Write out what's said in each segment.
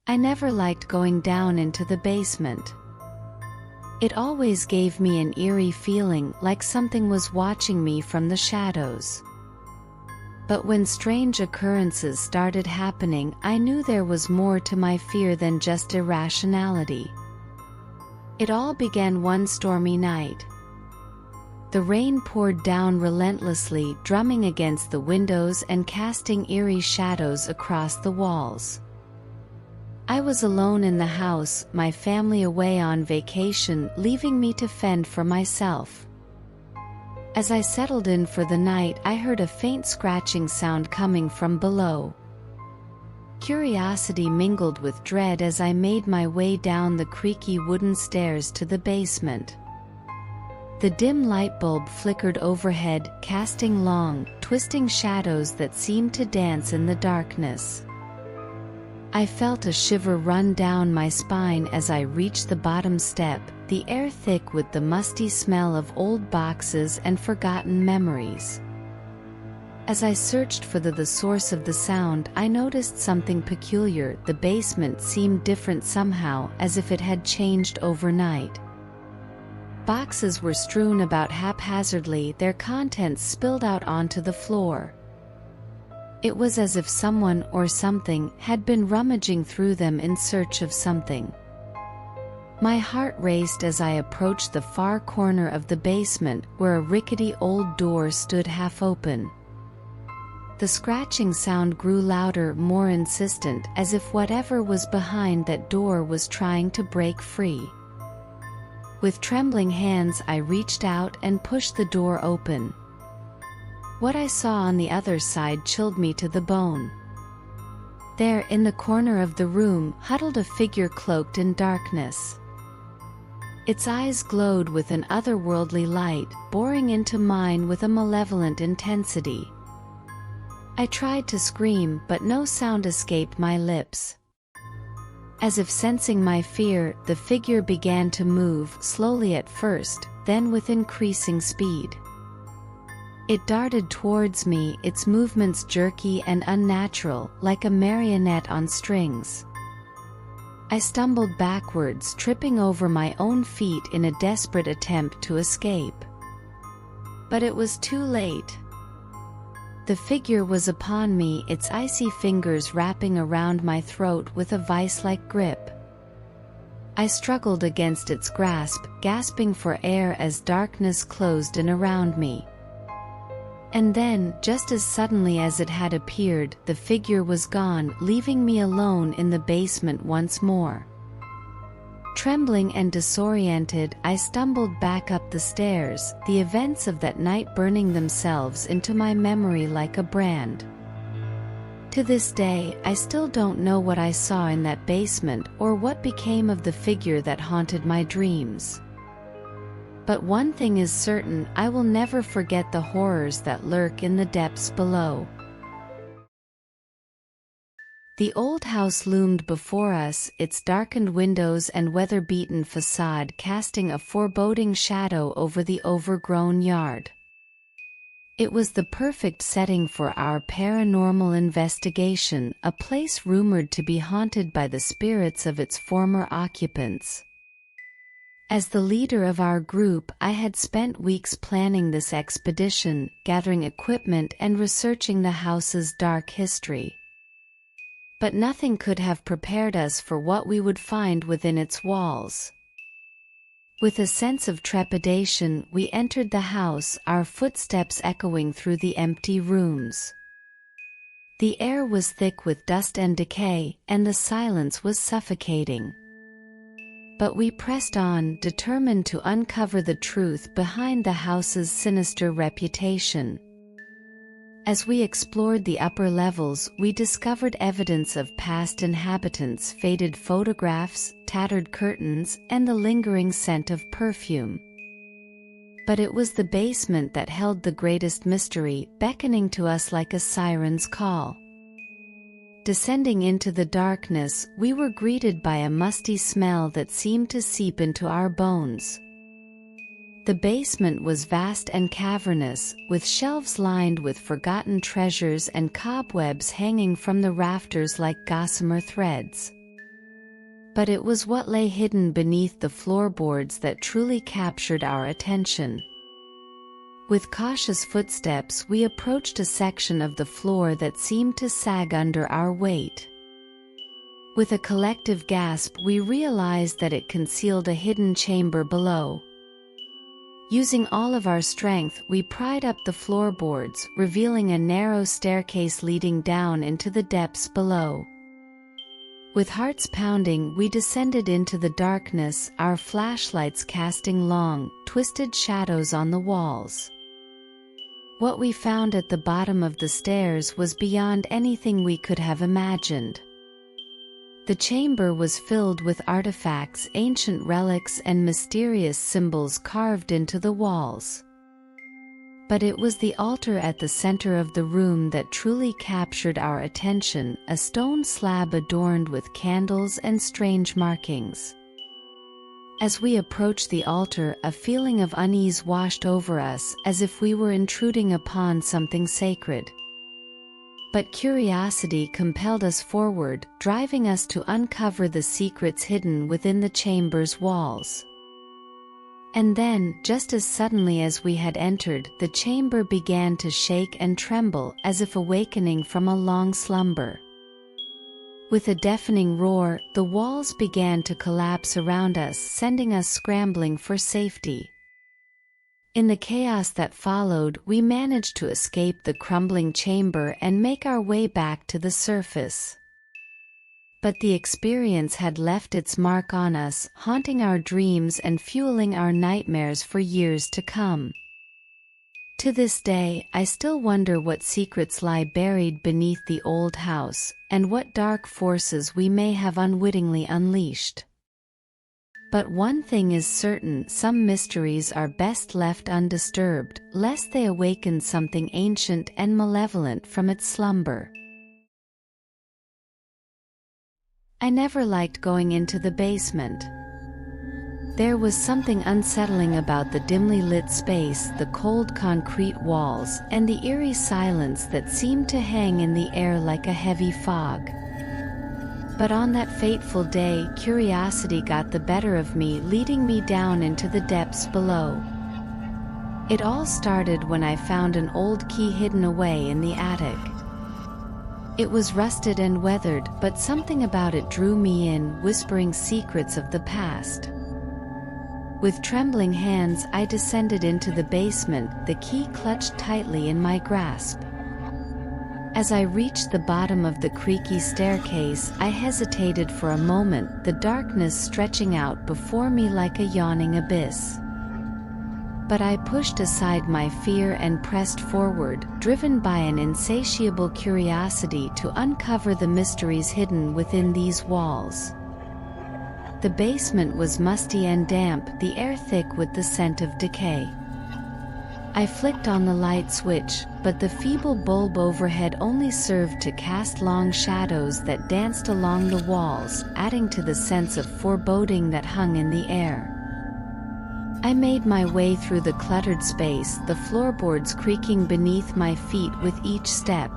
I never liked going down into the basement. It always gave me an eerie feeling like something was watching me from the shadows. But when strange occurrences started happening, I knew there was more to my fear than just irrationality. It all began one stormy night. The rain poured down relentlessly, drumming against the windows and casting eerie shadows across the walls. I was alone in the house, my family away on vacation, leaving me to fend for myself. As I settled in for the night, I heard a faint scratching sound coming from below. Curiosity mingled with dread as I made my way down the creaky wooden stairs to the basement. The dim light bulb flickered overhead, casting long, twisting shadows that seemed to dance in the darkness. I felt a shiver run down my spine as I reached the bottom step, the air thick with the musty smell of old boxes and forgotten memories. As I searched for the source of the sound, I noticed something peculiar. The basement seemed different somehow, as if it had changed overnight. Boxes were strewn about haphazardly, their contents spilled out onto the floor. It was as if someone or something had been rummaging through them in search of something. My heart raced as I approached the far corner of the basement, where a rickety old door stood half open. The scratching sound grew louder, more insistent, as if whatever was behind that door was trying to break free. With trembling hands, I reached out and pushed the door open. What I saw on the other side chilled me to the bone. There, in the corner of the room, huddled a figure cloaked in darkness. Its eyes glowed with an otherworldly light, boring into mine with a malevolent intensity. I tried to scream, but no sound escaped my lips. As if sensing my fear, the figure began to move, slowly at first, then with increasing speed. It darted towards me, its movements jerky and unnatural, like a marionette on strings. I stumbled backwards, tripping over my own feet in a desperate attempt to escape. But it was too late. The figure was upon me, its icy fingers wrapping around my throat with a vice-like grip. I struggled against its grasp, gasping for air as darkness closed in around me. And then, just as suddenly as it had appeared, the figure was gone, leaving me alone in the basement once more. Trembling and disoriented, I stumbled back up the stairs, the events of that night burning themselves into my memory like a brand. To this day, I still don't know what I saw in that basement or what became of the figure that haunted my dreams. But one thing is certain, I will never forget the horrors that lurk in the depths below. The old house loomed before us, its darkened windows and weather-beaten facade casting a foreboding shadow over the overgrown yard. It was the perfect setting for our paranormal investigation, a place rumored to be haunted by the spirits of its former occupants. As the leader of our group, I had spent weeks planning this expedition, gathering equipment and researching the house's dark history. But nothing could have prepared us for what we would find within its walls. With a sense of trepidation, we entered the house, our footsteps echoing through the empty rooms. The air was thick with dust and decay, and the silence was suffocating. But we pressed on, determined to uncover the truth behind the house's sinister reputation. As we explored the upper levels, we discovered evidence of past inhabitants, faded photographs, tattered curtains, and the lingering scent of perfume. But it was the basement that held the greatest mystery, beckoning to us like a siren's call. Descending into the darkness, we were greeted by a musty smell that seemed to seep into our bones. The basement was vast and cavernous, with shelves lined with forgotten treasures and cobwebs hanging from the rafters like gossamer threads. But it was what lay hidden beneath the floorboards that truly captured our attention. With cautious footsteps, we approached a section of the floor that seemed to sag under our weight. With a collective gasp, we realized that it concealed a hidden chamber below. Using all of our strength, we pried up the floorboards, revealing a narrow staircase leading down into the depths below. With hearts pounding, we descended into the darkness, our flashlights casting long, twisted shadows on the walls. What we found at the bottom of the stairs was beyond anything we could have imagined. The chamber was filled with artifacts, ancient relics, and mysterious symbols carved into the walls. But it was the altar at the center of the room that truly captured our attention, a stone slab adorned with candles and strange markings. As we approached the altar, a feeling of unease washed over us, as if we were intruding upon something sacred. But curiosity compelled us forward, driving us to uncover the secrets hidden within the chamber's walls. And then, just as suddenly as we had entered, the chamber began to shake and tremble, as if awakening from a long slumber. With a deafening roar, the walls began to collapse around us, sending us scrambling for safety. In the chaos that followed, we managed to escape the crumbling chamber and make our way back to the surface. But the experience had left its mark on us, haunting our dreams and fueling our nightmares for years to come. To this day, I still wonder what secrets lie buried beneath the old house, and what dark forces we may have unwittingly unleashed. But one thing is certain: some mysteries are best left undisturbed, lest they awaken something ancient and malevolent from its slumber. I never liked going into the basement. There was something unsettling about the dimly lit space, the cold concrete walls, and the eerie silence that seemed to hang in the air like a heavy fog. But on that fateful day, curiosity got the better of me, leading me down into the depths below. It all started when I found an old key hidden away in the attic. It was rusted and weathered, but something about it drew me in, whispering secrets of the past. With trembling hands, I descended into the basement, the key clutched tightly in my grasp. As I reached the bottom of the creaky staircase, I hesitated for a moment, the darkness stretching out before me like a yawning abyss. But I pushed aside my fear and pressed forward, driven by an insatiable curiosity to uncover the mysteries hidden within these walls. The basement was musty and damp, the air thick with the scent of decay. I flicked on the light switch, but the feeble bulb overhead only served to cast long shadows that danced along the walls, adding to the sense of foreboding that hung in the air. I made my way through the cluttered space, the floorboards creaking beneath my feet with each step.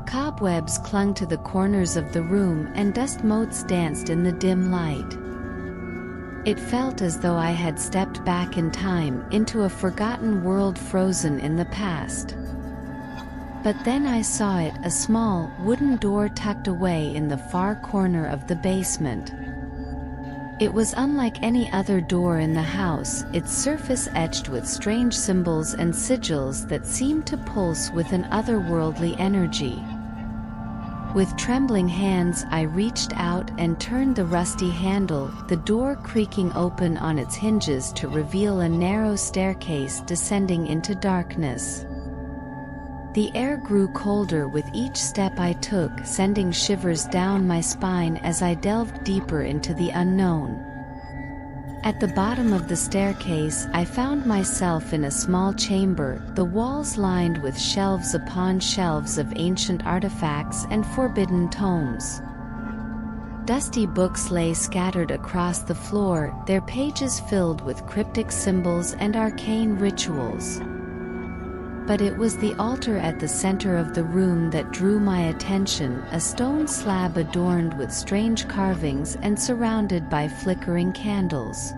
Cobwebs clung to the corners of the room, and dust motes danced in the dim light. It felt as though I had stepped back in time, into a forgotten world frozen in the past. But then I saw it, a small, wooden door tucked away in the far corner of the basement. It was unlike any other door in the house, its surface etched with strange symbols and sigils that seemed to pulse with an otherworldly energy. With trembling hands, I reached out and turned the rusty handle, the door creaking open on its hinges to reveal a narrow staircase descending into darkness. The air grew colder with each step I took, sending shivers down my spine as I delved deeper into the unknown. At the bottom of the staircase, I found myself in a small chamber, the walls lined with shelves upon shelves of ancient artifacts and forbidden tomes. Dusty books lay scattered across the floor, their pages filled with cryptic symbols and arcane rituals. But it was the altar at the center of the room that drew my attention, a stone slab adorned with strange carvings and surrounded by flickering candles.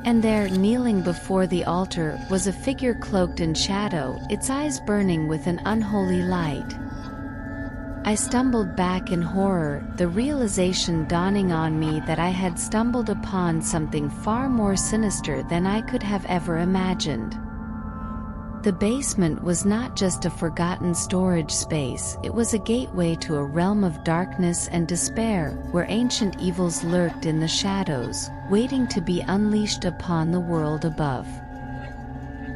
And there, kneeling before the altar, was a figure cloaked in shadow, its eyes burning with an unholy light. I stumbled back in horror, the realization dawning on me that I had stumbled upon something far more sinister than I could have ever imagined. The basement was not just a forgotten storage space, it was a gateway to a realm of darkness and despair, where ancient evils lurked in the shadows, waiting to be unleashed upon the world above.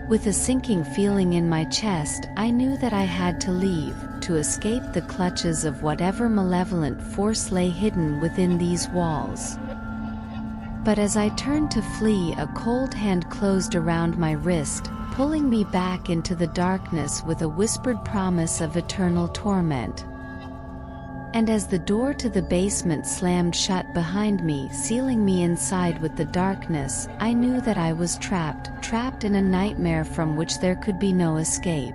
With a sinking feeling in my chest, I knew that I had to leave, to escape the clutches of whatever malevolent force lay hidden within these walls. But as I turned to flee, a cold hand closed around my wrist, pulling me back into the darkness with a whispered promise of eternal torment. And as the door to the basement slammed shut behind me, sealing me inside with the darkness, I knew that I was trapped in a nightmare from which there could be no escape.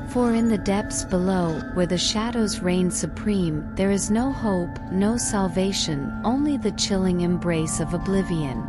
For in the depths below, where the shadows reign supreme, there is no hope, no salvation, only the chilling embrace of oblivion.